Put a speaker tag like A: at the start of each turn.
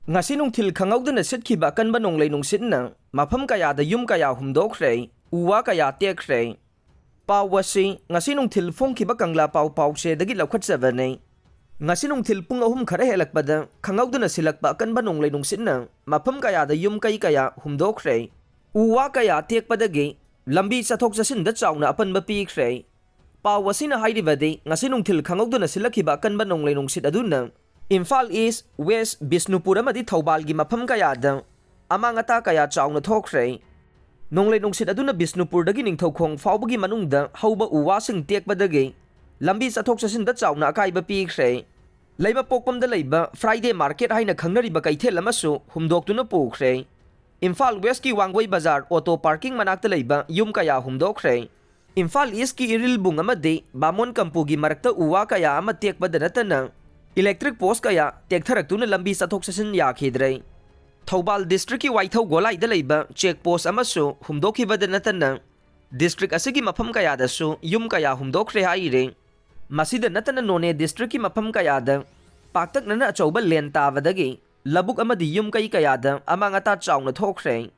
A: Ngasi nungthil khangawduna sitkhiba kanba nonglei nungsinna mafam kayada yum kaya humdokre uwa kaya tekre paw wasi ngasi nungthil phongkhiba kangla paw pawse dagi laukhatjabane ngasi nungthil pung ahum khara helakpada khangawduna silakpa kanba nonglei nungsinna mafam kayada yum kaya humdokre uwa kaya tekpadagi lambi chathok chasinda chawna apanba pikre paw wasina hairibadi ngasi nungthil khangawduna silakhiba kanba nonglei nungsit aduna Imphal East, West, Bisnupur amadi Thaubalgi mafam kayada amangata kaya chawna thokre nonglei nungsit aduna Bisnupur dagi ningthaukhong fawbagi manungda hauba uwasing tekbadagi lambi chathok chasinda chawna akaiba pikre leiba pokpamda leiba Friday Market haina khangnariba kaithel amasu humdoktuna pukre Imphal West ki Wangwei Bazar auto parking manakta leiba yum kaya humdokre Imphal East ki Irilbung amadi Bamon Kampugi marakta uwa kaya ama tekbada natana Electric post kaya tektharaktuna lambi chathok chasin yakhidre Thoubal district ki Waithau Golai da leiba check post amasu humdokhibada natana district asigi mafam kaya dasu yum kaya humdokre haire masida natana None district ki mafam kaya da paktak nana achauba len tabadagi labuk amadi yum kai kaya da amangata chawna thokre